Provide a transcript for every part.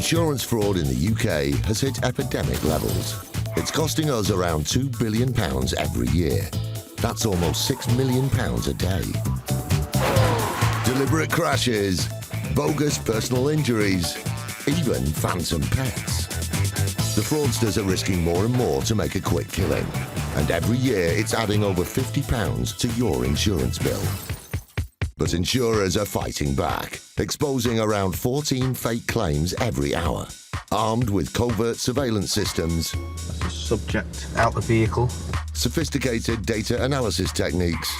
Insurance fraud in the UK has hit epidemic levels. It's costing us around £2 billion every year. That's almost £6 million a day. Deliberate crashes, bogus personal injuries, even phantom pets. The fraudsters are risking more and more to make a quick killing. And every year it's adding over £50 to your insurance bill. But insurers are fighting back, exposing around 14 fake claims every hour. Armed with covert surveillance systems, that's a subject out the vehicle, sophisticated data analysis techniques,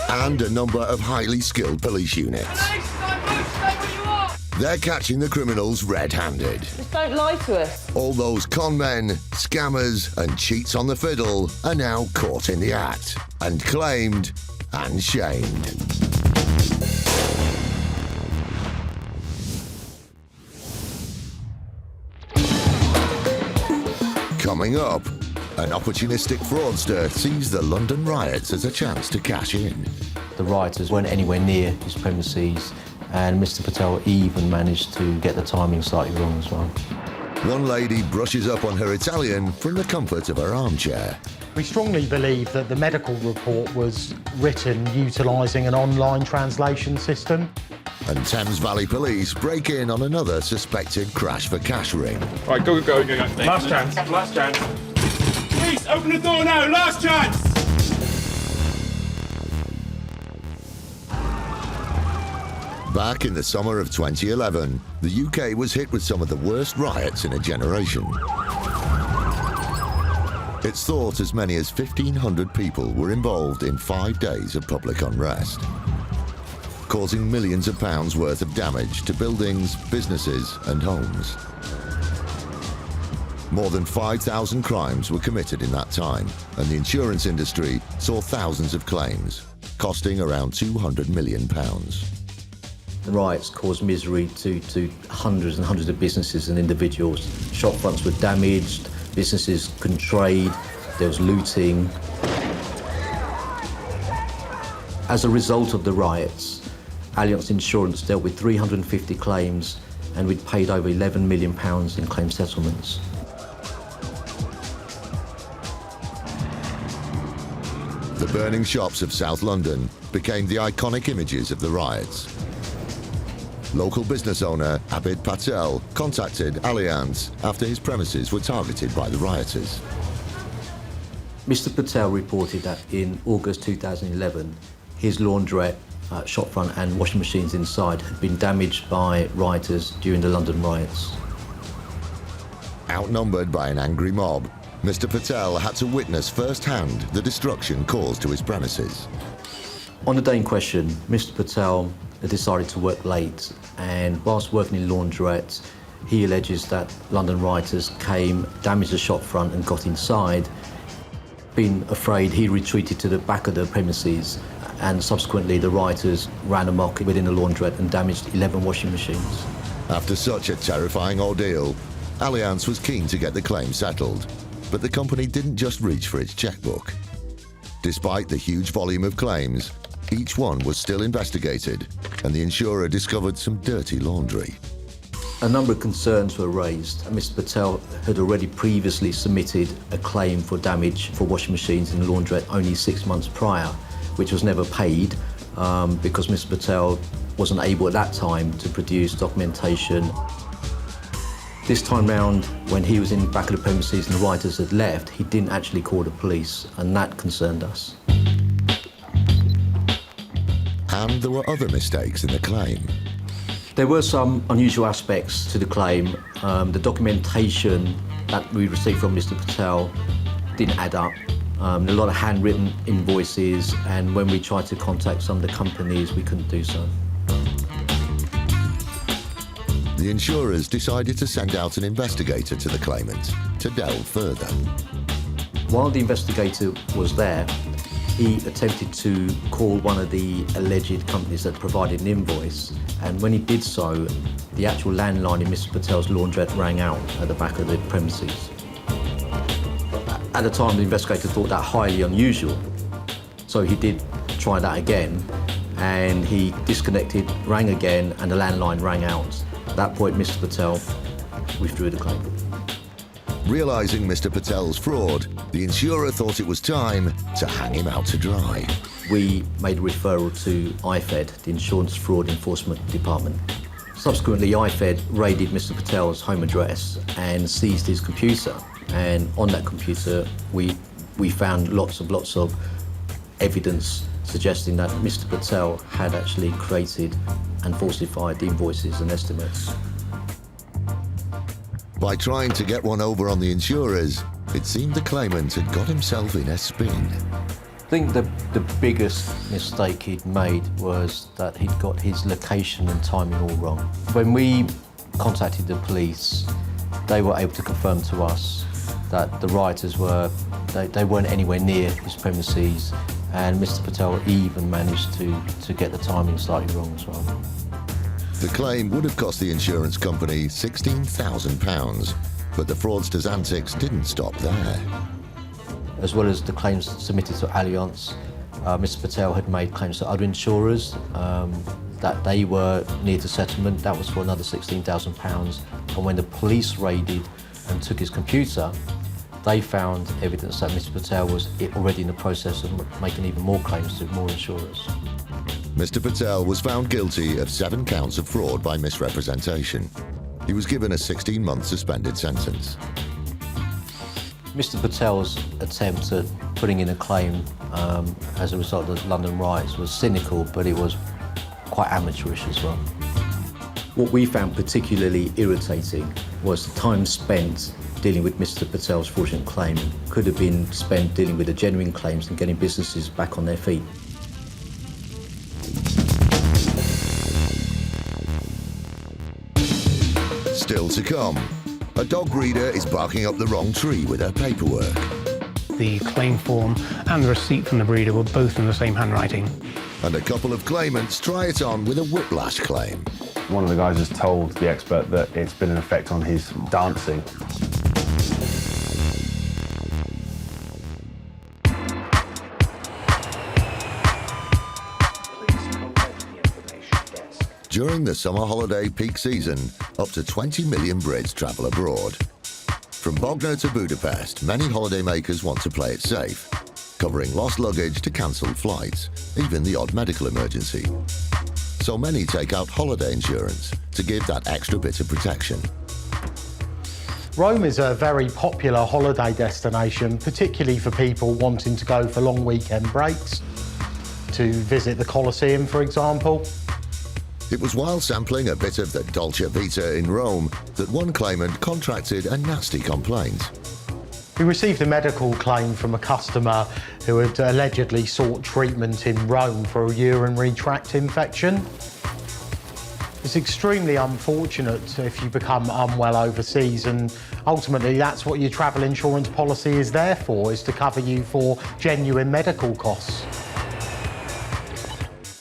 and a number of highly skilled police units. They're catching the criminals red-handed. Just don't lie to us. All those con men, scammers, and cheats on the fiddle are now caught in the act and claimed and shamed. Coming up, an opportunistic fraudster sees the London riots as a chance to cash in. The rioters weren't anywhere near his premises, and Mr. Patel even managed to get the timing slightly wrong as well. One lady brushes up on her Italian from the comfort of her armchair. We strongly believe that the medical report was written utilising an online translation system. And Thames Valley Police break in on another suspected crash for cash ring. All right, go. Last chance. Please, open the door now, last chance! Back in the summer of 2011, the UK was hit with some of the worst riots in a generation. It's thought as many as 1,500 people were involved in 5 days of public unrest, causing millions of pounds worth of damage to buildings, businesses and homes. More than 5,000 crimes were committed in that time, and the insurance industry saw thousands of claims, costing around £200 million. The riots caused misery to hundreds and hundreds of businesses and individuals. Shop fronts were damaged, businesses couldn't trade, there was looting. As a result of the riots, Allianz Insurance dealt with 350 claims, and we'd paid over £11 million in claim settlements. The burning shops of South London became the iconic images of the riots. Local business owner Abid Patel contacted Allianz after his premises were targeted by the rioters. Mr. Patel reported that in August 2011, his laundrette, shopfront and washing machines inside had been damaged by rioters during the London riots. Outnumbered by an angry mob, Mr. Patel had to witness firsthand the destruction caused to his premises. On the day in question, Mr. Patel decided to work late, and whilst working in laundrettes, he alleges that London rioters came, damaged the shop front and got inside. Being afraid, he retreated to the back of the premises, and subsequently the rioters ran amok within the laundrette and damaged 11 washing machines. After such a terrifying ordeal, Allianz was keen to get the claim settled, but the company didn't just reach for its checkbook. Despite the huge volume of claims, each one was still investigated, and the insurer discovered some dirty laundry. A number of concerns were raised. Mr. Patel had already previously submitted a claim for damage for washing machines in the laundrette only 6 months prior, which was never paid because Mr. Patel wasn't able at that time to produce documentation. This time round, when he was in the back of the premises and the rioters had left, he didn't actually call the police, and that concerned us. And there were other mistakes in the claim. There were some unusual aspects to the claim. The documentation that we received from Mr. Patel didn't add up. A lot of handwritten invoices, and when we tried to contact some of the companies, we couldn't do so. The insurers decided to send out an investigator to the claimant to delve further. While the investigator was there, he attempted to call one of the alleged companies that provided an invoice, and when he did so, the actual landline in Mr. Patel's laundrette rang out at the back of the premises. At the time, the investigator thought that highly unusual, so he did try that again, and he disconnected, rang again, and the landline rang out. At that point, Mr. Patel withdrew the claim. Realising Mr. Patel's fraud, the insurer thought it was time to hang him out to dry. We made a referral to IFED, the Insurance Fraud Enforcement Department. Subsequently, IFED raided Mr. Patel's home address and seized his computer. And on that computer, we found lots of evidence suggesting that Mr. Patel had actually created and falsified the invoices and estimates. By trying to get one over on the insurers, it seemed the claimant had got himself in a spin. I think the biggest mistake he'd made was that he'd got his location and timing all wrong. When we contacted the police, they were able to confirm to us that the rioters they weren't anywhere near his premises, and Mr. Patel even managed to get the timing slightly wrong as well. The claim would have cost the insurance company £16,000, but the fraudsters' antics didn't stop there. As well as the claims submitted to Allianz, Mr. Patel had made claims to other insurers that they were near to settlement. That was for another £16,000. And when the police raided and took his computer, they found evidence that Mr. Patel was already in the process of making even more claims to more insurers. Mr. Patel was found guilty of 7 counts of fraud by misrepresentation. He was given a 16-month suspended sentence. Mr. Patel's attempt at putting in a claim as a result of the London Riots was cynical, but it was quite amateurish as well. What we found particularly irritating was the time spent dealing with Mr. Patel's fraudulent claim could have been spent dealing with the genuine claims and getting businesses back on their feet. Still to come, a dog breeder is barking up the wrong tree with her paperwork. The claim form and the receipt from the breeder were both in the same handwriting. And a couple of claimants try it on with a whiplash claim. One of the guys has told the expert that it's been an effect on his dancing. During the summer holiday peak season, up to 20 million Brits travel abroad. From Bognor to Budapest, many holidaymakers want to play it safe, covering lost luggage to cancelled flights, even the odd medical emergency. So many take out holiday insurance to give that extra bit of protection. Rome is a very popular holiday destination, particularly for people wanting to go for long weekend breaks, to visit the Colosseum, for example. It was while sampling a bit of the Dolce Vita in Rome that one claimant contracted a nasty complaint. We received a medical claim from a customer who had allegedly sought treatment in Rome for a urinary tract infection. It's extremely unfortunate if you become unwell overseas, and ultimately that's what your travel insurance policy is there for, is to cover you for genuine medical costs.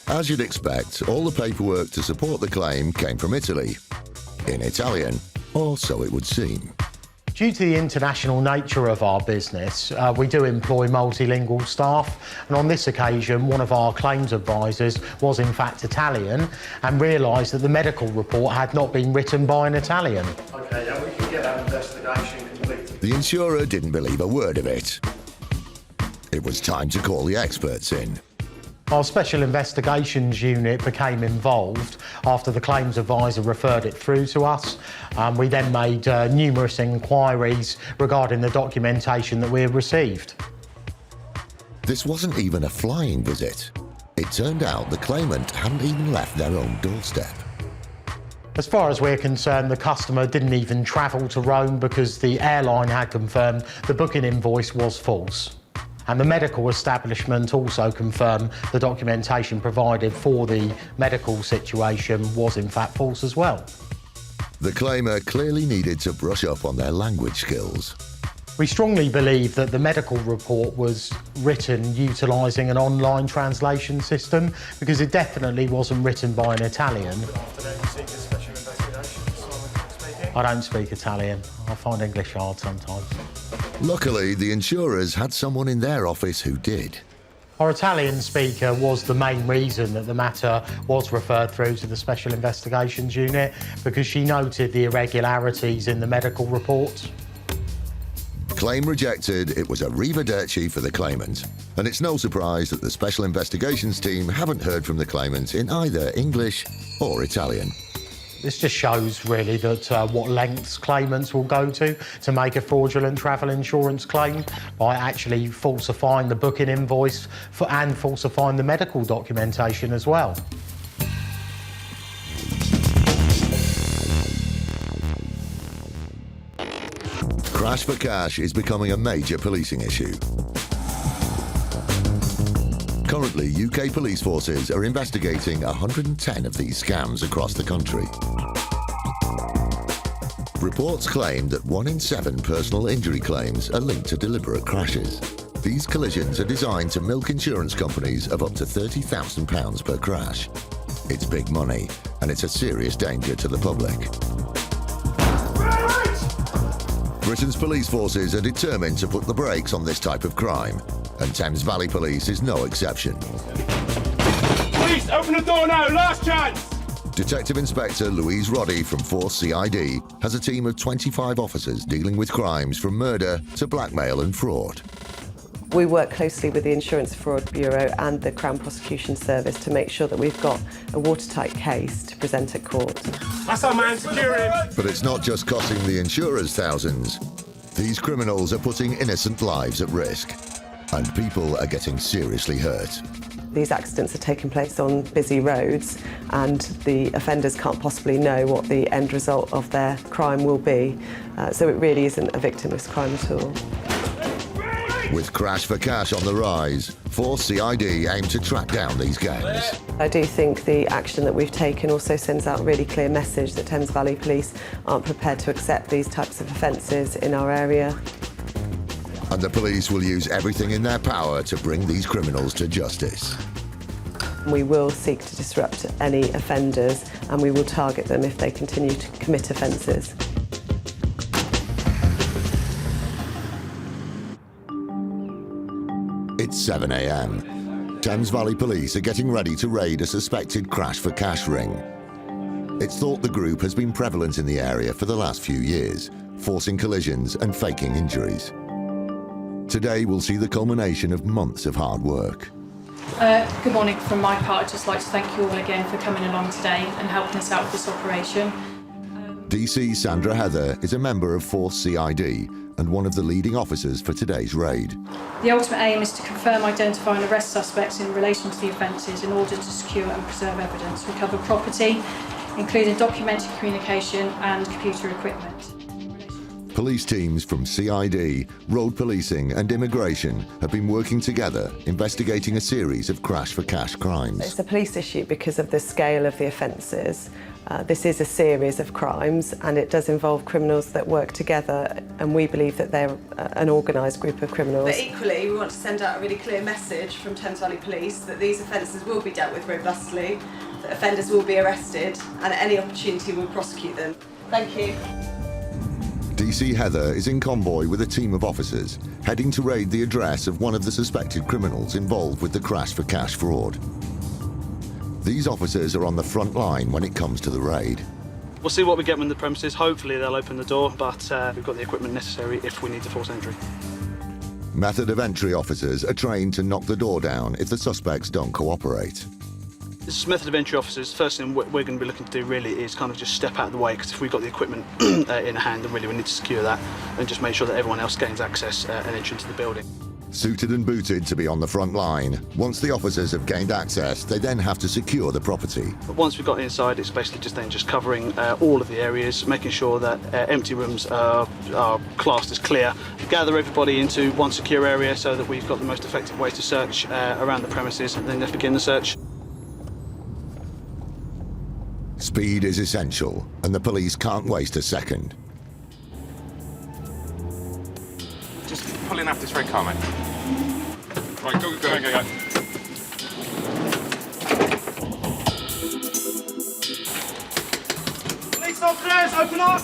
As you'd expect, all the paperwork to support the claim came from Italy. In Italian, or so it would seem. Due to the international nature of our business, we do employ multilingual staff, and on this occasion one of our claims advisors was in fact Italian and realised that the medical report had not been written by an Italian. OK, yeah, we can get that investigation complete. The insurer didn't believe a word of it. It was time to call the experts in. Our Special Investigations Unit became involved after the claims advisor referred it through to us. We then made numerous inquiries regarding the documentation that we had received. This wasn't even a flying visit. It turned out the claimant hadn't even left their own doorstep. As far as we're concerned, the customer didn't even travel to Rome because the airline had confirmed the booking invoice was false. And the medical establishment also confirmed the documentation provided for the medical situation was in fact false as well. The claimer clearly needed to brush up on their language skills. We strongly believe that the medical report was written utilising an online translation system, because it definitely wasn't written by an Italian. I don't speak Italian. I find English hard sometimes. Luckily, the insurers had someone in their office who did. Our Italian speaker was the main reason that the matter was referred through to the Special Investigations Unit, because she noted the irregularities in the medical report. Claim rejected, it was arrivederci for the claimant. And it's no surprise that the Special Investigations team haven't heard from the claimant in either English or Italian. This just shows really that what lengths claimants will go to make a fraudulent travel insurance claim by actually falsifying the booking invoice and falsifying the medical documentation as well. Crash for cash is becoming a major policing issue. Currently, UK police forces are investigating 110 of these scams across the country. Reports claim that 1 in 7 personal injury claims are linked to deliberate crashes. These collisions are designed to milk insurance companies of up to £30,000 per crash. It's big money, and it's a serious danger to the public. Britain's police forces are determined to put the brakes on this type of crime, and Thames Valley Police is no exception. Police, open the door now, last chance! Detective Inspector Louise Roddy from Force CID has a team of 25 officers dealing with crimes from murder to blackmail and fraud. We work closely with the Insurance Fraud Bureau and the Crown Prosecution Service to make sure that we've got a watertight case to present at court. That's our man, secure him! But it's not just costing the insurers thousands. These criminals are putting innocent lives at risk, and people are getting seriously hurt. These accidents are taking place on busy roads, and the offenders can't possibly know what the end result of their crime will be. So it really isn't a victimless crime at all. With Crash for Cash on the rise, Force CID aim to track down these gangs. I do think the action that we've taken also sends out a really clear message that Thames Valley Police aren't prepared to accept these types of offences in our area. And the police will use everything in their power to bring these criminals to justice. We will seek to disrupt any offenders, and we will target them if they continue to commit offences. It's 7 a.m. Thames Valley Police are getting ready to raid a suspected Crash for Cash ring. It's thought the group has been prevalent in the area for the last few years, forcing collisions and faking injuries. Today we'll see the culmination of months of hard work. Good morning. From my part, I'd just like to thank you all again for coming along today and helping us out with this operation. DC Sandra Heather is a member of Force CID and one of the leading officers for today's raid. The ultimate aim is to confirm, identify and arrest suspects in relation to the offences in order to secure and preserve evidence, recover property, including documented communication and computer equipment. Police teams from CID, road policing and immigration have been working together, investigating a series of Crash for Cash crimes. It's a police issue because of the scale of the offences. This is a series of crimes, and it does involve criminals that work together, and we believe that they're an organised group of criminals. But equally, we want to send out a really clear message from Thames Valley Police that these offences will be dealt with robustly, that offenders will be arrested, and at any opportunity we'll prosecute them. Thank you. DC Heather is in convoy with a team of officers, heading to raid the address of one of the suspected criminals involved with the Crash for Cash fraud. These officers are on the front line when it comes to the raid. We'll see what we get when the premises. Hopefully they'll open the door, but we've got the equipment necessary if we need to force entry. Method of entry officers are trained to knock the door down if the suspects don't cooperate. This method of entry officers, first thing we're going to be looking to do really is kind of just step out of the way, because if we've got the equipment in hand, then really we need to secure that and just make sure that everyone else gains access and entry into the building. Suited and booted to be on the front line. Once the officers have gained access, they then have to secure the property. But once we've got inside, it's basically just covering all of the areas, making sure that empty rooms are classed as clear. Gather everybody into one secure area so that we've got the most effective way to search around the premises, and then begin the search. Speed is essential, and the police can't waste a second. Just pull in after this red car, mate. Right, go. Police officers, open up!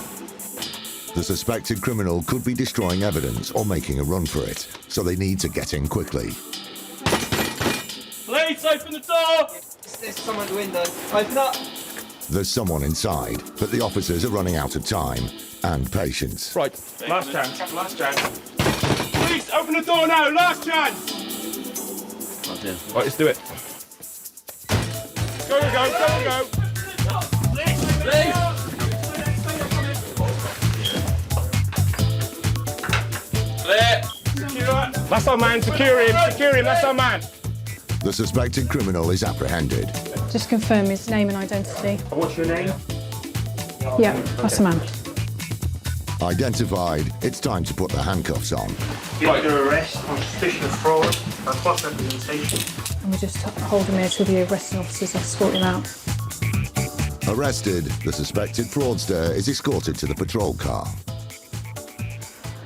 The suspected criminal could be destroying evidence or making a run for it, so they need to get in quickly. open the door! There's someone at the window. Open up! There's someone inside, but the officers are running out of time and patience. Right, last chance, last chance. Please, open the door now, last chance! Right, let's do it. Go, go, go, go! Clear! That's our man, secure him, that's our man! The suspected criminal is apprehended. Just confirm his name and identity. What's your name? Yeah, that's the man. Identified, it's time to put the handcuffs on. You're under arrest on suspicion of fraud and false representation. And we just hold him here till the arresting officers escort him out. Arrested, the suspected fraudster is escorted to the patrol car.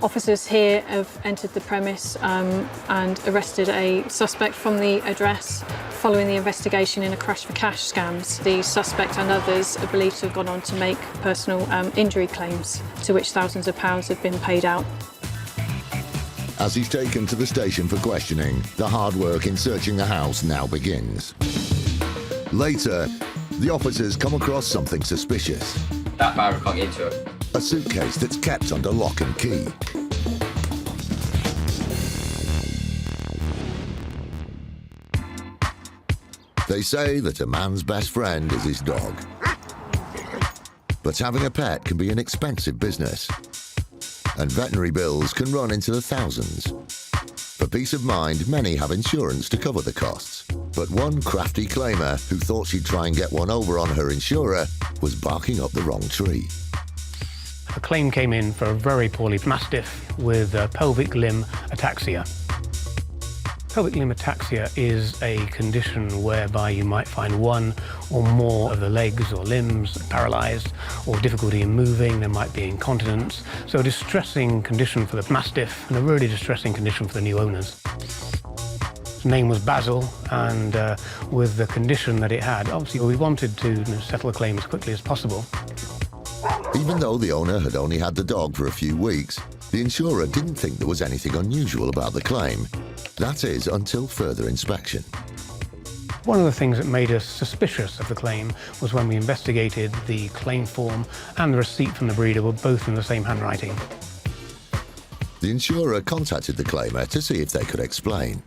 Officers here have entered the premise and arrested a suspect from the address following the investigation in a crash for cash scams. The suspect and others are believed to have gone on to make personal injury claims, to which thousands of pounds have been paid out. As he's taken to the station for questioning, the hard work in searching the house now begins. Later, the officers come across something suspicious. That barrel can't get into it. A suitcase that's kept under lock and key. They say that a man's best friend is his dog. But having a pet can be an expensive business, and veterinary bills can run into the thousands. For peace of mind, many have insurance to cover the costs. But one crafty claimer who thought she'd try and get one over on her insurer was barking up the wrong tree. A claim came in for a very poorly mastiff with pelvic limb ataxia. Pelvic limb ataxia is a condition whereby you might find one or more of the legs or limbs paralysed, or difficulty in moving. There might be incontinence. So a distressing condition for the mastiff and a really distressing condition for the new owners. His name was Basil, and with the condition that it had, obviously we wanted to settle the claim as quickly as possible. Even though the owner had only had the dog for a few weeks, the insurer didn't think there was anything unusual about the claim. That is, until further inspection. One of the things that made us suspicious of the claim was when we investigated the claim form and the receipt from the breeder were both in the same handwriting. The insurer contacted the claimer to see if they could explain.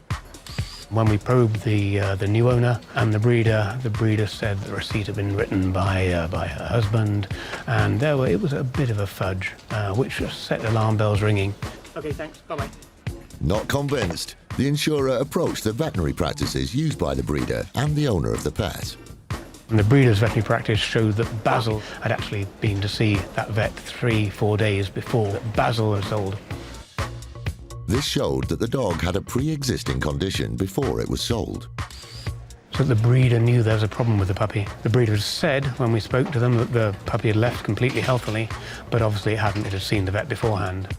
When we probed the new owner and the breeder said the receipt had been written by her husband, and it was a bit of a fudge, which set alarm bells ringing. Okay, thanks. Bye-bye. Not convinced, the insurer approached the veterinary practices used by the breeder and the owner of the pet. And the breeder's veterinary practice showed that Basil had actually been to see that vet 3-4 days before that Basil had sold. This showed that the dog had a pre-existing condition before it was sold. So the breeder knew there was a problem with the puppy. The breeder had said, when we spoke to them, that the puppy had left completely healthily, but obviously it hadn't. It had seen the vet beforehand.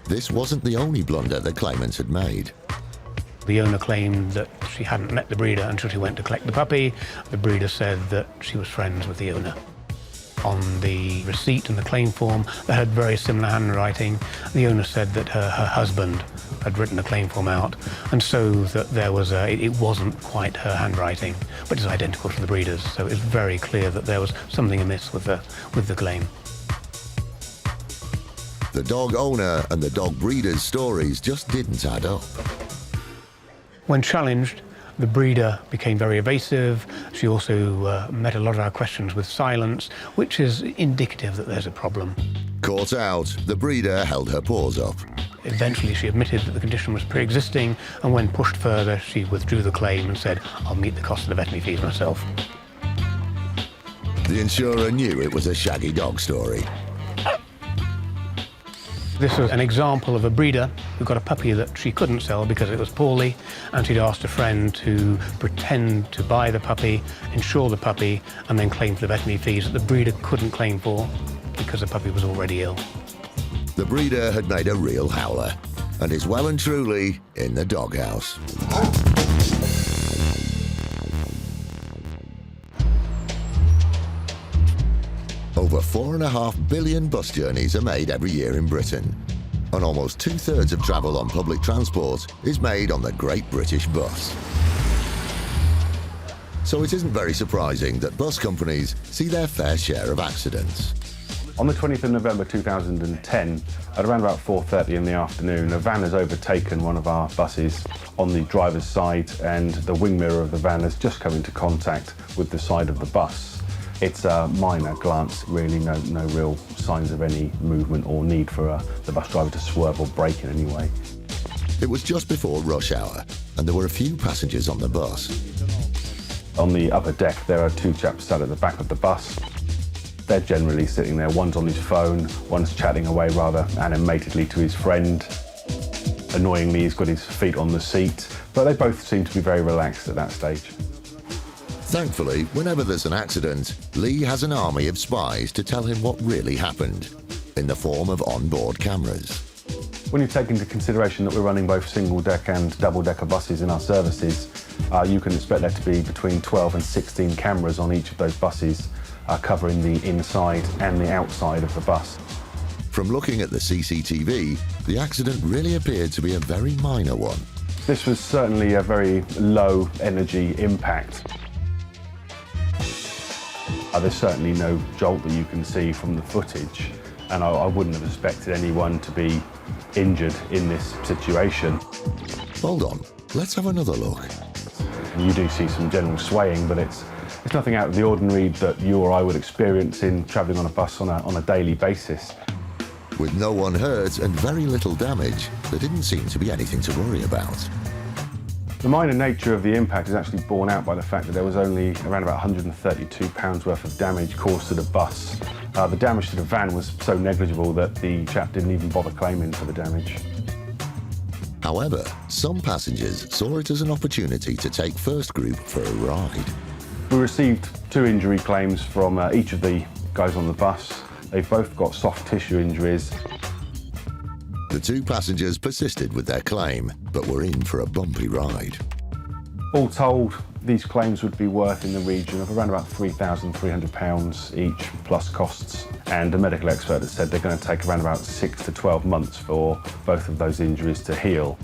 This wasn't the only blunder the claimants had made. The owner claimed that she hadn't met the breeder until she went to collect the puppy. The breeder said that she was friends with the owner. On the receipt and the claim form, they had very similar handwriting. The owner said that her husband had written the claim form out, and so that there was it wasn't quite her handwriting, but it's identical to the breeder's. So it's very clear that there was something amiss with the claim. The dog owner and the dog breeder's stories just didn't add up. When challenged, the breeder became very evasive. She also met a lot of our questions with silence, which is indicative that there's a problem. Caught out, the breeder held her paws up. Eventually, she admitted that the condition was pre-existing, and when pushed further, she withdrew the claim and said, "I'll meet the cost of the veterinary fees myself." The insurer knew it was a shaggy dog story. This was an example of a breeder who got a puppy that she couldn't sell because it was poorly, and she'd asked a friend to pretend to buy the puppy, insure the puppy, and then claim for the veterinary fees that the breeder couldn't claim for because the puppy was already ill. The breeder had made a real howler and is well and truly in the doghouse. Over 4.5 billion bus journeys are made every year in Britain, and almost 2/3 of travel on public transport is made on the Great British Bus. So it isn't very surprising that bus companies see their fair share of accidents. On the 20th of November 2010, at around about 4:30 in the afternoon, a van has overtaken one of our buses on the driver's side, and the wing mirror of the van has just come into contact with the side of the bus. It's a minor glance, really, no real signs of any movement or need for the bus driver to swerve or brake in any way. It was just before rush hour, and there were a few passengers on the bus. On the upper deck, there are two chaps sat at the back of the bus. They're generally sitting there. One's on his phone, one's chatting away rather animatedly to his friend. Annoyingly, he's got his feet on the seat, but they both seem to be very relaxed at that stage. Thankfully, whenever there's an accident, Lee has an army of spies to tell him what really happened, in the form of onboard cameras. When you take into consideration that we're running both single-deck and double-decker buses in our services, you can expect there to be between 12 and 16 cameras on each of those buses, covering the inside and the outside of the bus. From looking at the CCTV, the accident really appeared to be a very minor one. This was certainly a very low energy impact. There's certainly no jolt that you can see from the footage, and I wouldn't have expected anyone to be injured in this situation. Hold on, let's have another look. You do see some general swaying, but it's nothing out of the ordinary that you or I would experience in travelling on a bus on a daily basis. With no one hurt and very little damage, there didn't seem to be anything to worry about. The minor nature of the impact is actually borne out by the fact that there was only around about £132 worth of damage caused to the bus. The damage to the van was so negligible that the chap didn't even bother claiming for the damage. However, some passengers saw it as an opportunity to take First Group for a ride. We received 2 injury claims from each of the guys on the bus. They've both got soft tissue injuries. The 2 passengers persisted with their claim, but were in for a bumpy ride. All told, these claims would be worth in the region of around about £3,300 each, plus costs. And a medical expert has said they're going to take around about 6 to 12 months for both of those injuries to heal.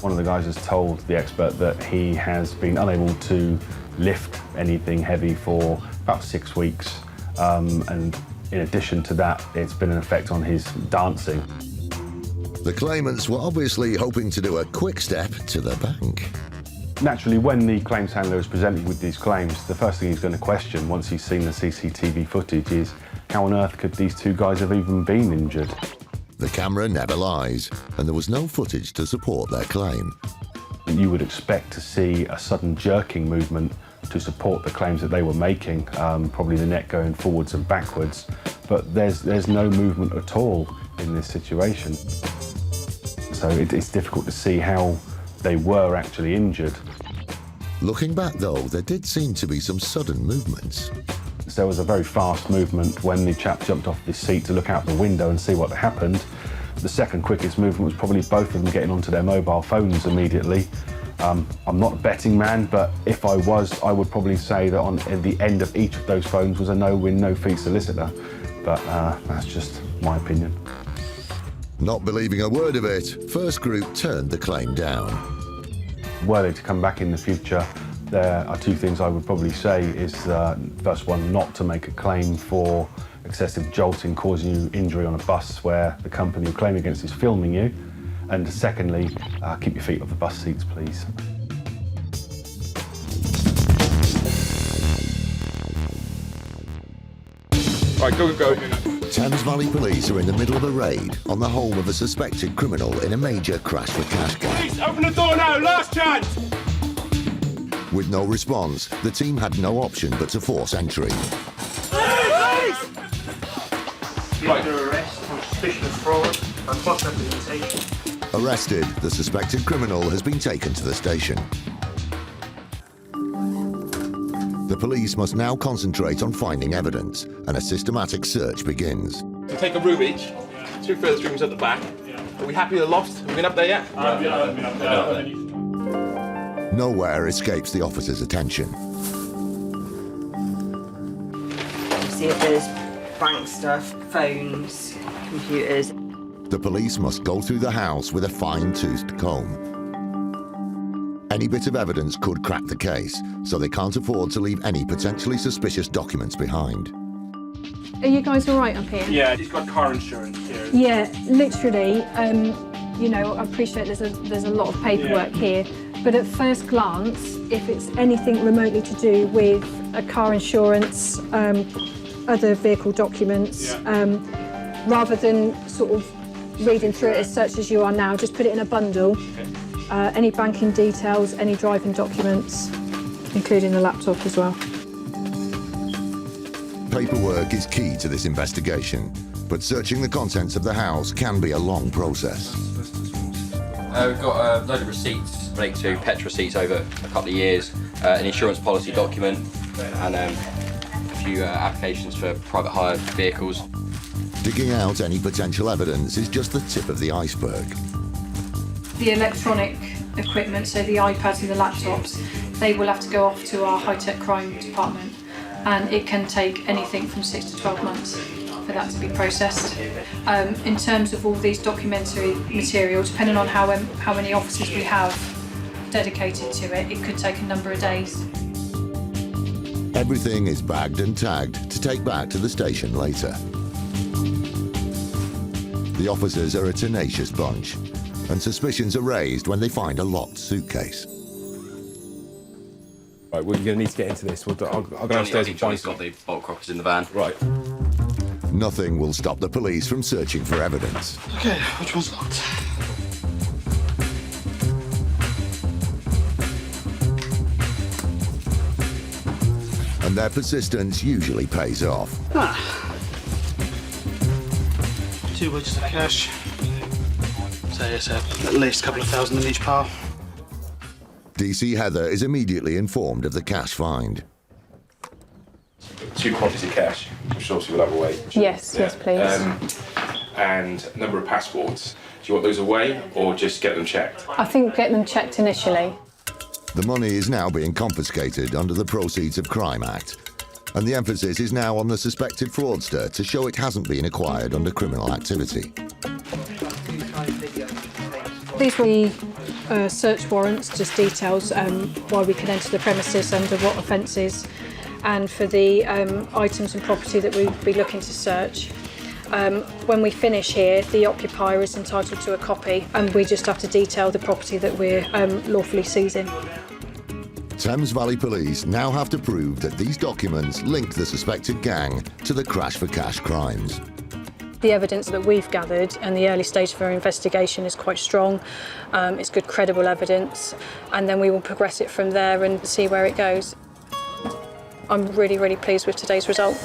One of the guys has told the expert that he has been unable to lift anything heavy for about 6 weeks. And in addition to that, it's been an effect on his dancing. The claimants were obviously hoping to do a quick step to the bank. Naturally, when the claims handler is presented with these claims, the first thing he's going to question once he's seen the CCTV footage is how on earth could these 2 guys have even been injured? The camera never lies, and there was no footage to support their claim. You would expect to see a sudden jerking movement to support the claims that they were making, probably the neck going forwards and backwards, but there's no movement at all in this situation. So it's difficult to see how they were actually injured. Looking back though, there did seem to be some sudden movements. So there was a very fast movement when the chap jumped off his seat to look out the window and see what happened. The second quickest movement was probably both of them getting onto their mobile phones immediately. I'm not a betting man, but if I was, I would probably say that at the end of each of those phones was a no-win, no-fee solicitor. But that's just my opinion. Not believing a word of it, First Group turned the claim down. Were they to come back in the future, there are 2 things I would probably say is, first one, not to make a claim for excessive jolting causing you injury on a bus where the company you're claiming against is filming you. And secondly, keep your feet off the bus seats, please. Right, go. Thames Valley Police are in the middle of a raid on the home of a suspected criminal in a major crash for cash gang. Police, open the door now, last chance! With no response, the team had no option but to force entry. You're under arrest on suspicion of fraud and false representation. Arrested, the suspected criminal has been taken to the station. The police must now concentrate on finding evidence, and a systematic search begins. We take a room each, 2 further rooms at the back. Are we happy with the loft? Have we been up there yet? Nowhere escapes the officer's attention. See if there's bank stuff, phones, computers. The police must go through the house with a fine-toothed comb. Any bit of evidence could crack the case, so they can't afford to leave any potentially suspicious documents behind. Are you guys all right up here? Yeah, he's got car insurance here. Yeah, literally. You know, I appreciate there's a lot of paperwork here, but at first glance, if it's anything remotely to do with a car insurance, other vehicle documents, rather than sort of reading through it as such as you are now, just put it in a bundle. Any banking details, any driving documents, including the laptop as well. Paperwork is key to this investigation, but searching the contents of the house can be a long process. We've got a load of receipts related to pet receipts over a couple of years, an insurance policy document, and a few applications for private hire vehicles. Digging out any potential evidence is just the tip of the iceberg. The electronic equipment, so the iPads and the laptops, they will have to go off to our high-tech crime department, and it can take anything from 6 to 12 months for that to be processed. In terms of all these documentary material, depending on how many officers we have dedicated to it, it could take a number of days. Everything is bagged and tagged to take back to the station later. The officers are a tenacious bunch, and suspicions are raised when they find a locked suitcase. Right, we're going to need to get into this. I'll go downstairs and find got the bolt croppers in the van. Right. Nothing will stop the police from searching for evidence. Okay, which one's locked? And their persistence usually pays off. 2 wedges of cash. So it's at least a couple of thousand in each pile. DC Heather is immediately informed of the cash find. 2 quantities of cash, which obviously will have away. Yes, yes, please. And a number of passports. Do you want those away or just get them checked? I think get them checked initially. The money is now being confiscated under the Proceeds of Crime Act, and the emphasis is now on the suspected fraudster to show it hasn't been acquired under criminal activity. These were search warrants, just details why we could enter the premises, under what offences, and for the items and property that we'd be looking to search. When we finish here, the occupier is entitled to a copy, and we just have to detail the property that we're lawfully seizing. Thames Valley Police now have to prove that these documents link the suspected gang to the crash for cash crimes. The evidence that we've gathered and the early stage of our investigation is quite strong. It's good, credible evidence, and then we will progress it from there and see where it goes. I'm really, really pleased with today's result.